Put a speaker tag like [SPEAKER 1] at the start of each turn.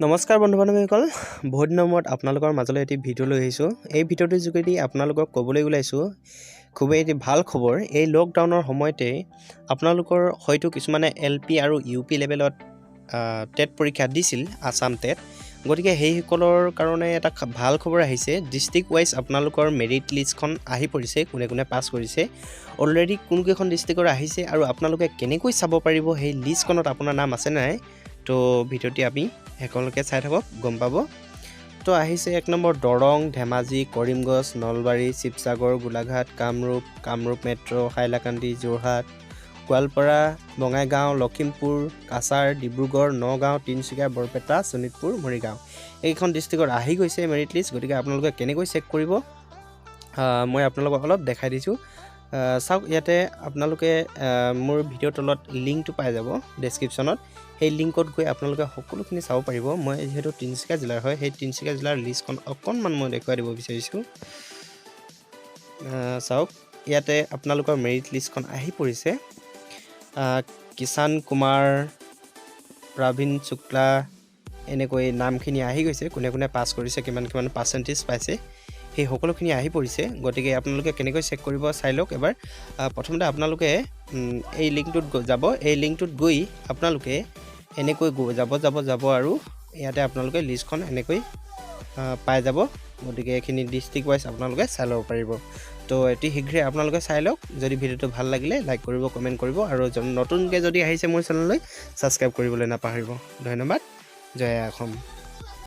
[SPEAKER 1] নমস্কাৰ বন্ধু বান্ধৱীসকল, বহুত দিনৰ মূৰত আপোনালোকৰ মাজলৈ এটি ভিডিঅ' লৈ আহিছোঁ। এই ভিডিঅ'টোৰ যোগেদি আপোনালোকক ক'বলৈ ওলাইছোঁ খুবেই এটি ভাল খবৰ। এই লকডাউনৰ সময়তে আপোনালোকৰ হয়তো কিছুমানে LP আৰু UP লেভেলত টেট পৰীক্ষা দিছিল, আছাম টেট। গতিকে সেইসকলৰ কাৰণে এটা ভাল খবৰ আহিছে। ডিষ্ট্ৰিক্ট ৱাইজ আপোনালোকৰ মেৰিট লিষ্টখন আহি পৰিছে, কোনে কোনে পাছ কৰিছে। অলৰেডি কোনকেইখন ডিষ্ট্ৰিক্টৰ আহিছে আৰু আপোনালোকে কেনেকৈ চাব পাৰিব সেই লিষ্টখনত আপোনাৰ নাম আছে নাই। তো ভিডিঅ'টি আমি সকলোকে চাই থাকক, গম পাব। তো আহিছে 1 নম্বৰ দৰং, ধেমাজি, কৰিমগঞ্জ, নলবাৰী, শিৱসাগৰ, গোলাঘাট, কামৰূপ মেট্ৰ', হাইলাকান্দি, যোৰহাট, গোৱালপাৰা, বঙাইগাঁও, লখিমপুৰ, কাছাৰ, ডিব্ৰুগড়, নগাঁও, তিনিচুকীয়া, বৰপেটা, শোণিতপুৰ, মৰিগাঁও। এইখন ডিষ্ট্ৰিক্টত আহি গৈছে মেৰিট লিষ্ট। গতিকে আপোনালোকে কেনেকৈ চেক কৰিব মই আপোনালোকক অলপ দেখাই দিছোঁ। চাওক, ইয়াতে আপোনালোকে মোৰ ভিডিঅ'ৰ তলত লিংকটো পাই যাব ডেছক্ৰিপশ্যনত। সেই লিংকত গৈ আপোনালোকে সকলোখিনি চাব পাৰিব। মই যিহেতু তিনিচুকীয়া জিলাৰ হয়, সেই তিনিচুকীয়া জিলাৰ লিষ্টখন অকণমান মই দেখুৱাই দিব বিচাৰিছোঁ। চাওক, ইয়াতে আপোনালোকৰ মেৰিট লিষ্টখন আহি পৰিছে। কিষাণ কুমাৰ, প্ৰবীণ শুক্লা, এনেকৈ নামখিনি আহি গৈছে। কোনে কোনে পাছ কৰিছে, কিমান পাৰ্চেণ্টেজ পাইছে, সেই সকলোখিনি আহি পৰিছে। গতিকে আপোনালোকে কেনেকৈ চেক কৰিব চাই লওক এবাৰ। প্ৰথমতে আপোনালোকে এই লিংকটোত যাব। এই লিংকটোত গৈ আপোনালোকে এনেকৈ যাব আৰু ইয়াতে আপোনালোকে লিষ্টখন এনেকৈ পাই যাব। গতিকে এইখিনি ডিষ্ট্ৰিক্ট ৱাইজ আপোনালোকে চাই ল'ব পাৰিব। তো অতি শীঘ্ৰে আপোনালোকে চাই লওক। যদি ভিডিঅ'টো ভাল লাগিলে লাইক কৰিব, কমেণ্ট কৰিব, আৰু নতুনকৈ যদি আহিছে মোৰ চেনেললৈ ছাবস্ক্ৰাইব কৰিবলৈ নাপাহৰিব। ধন্যবাদ। জয় অসম।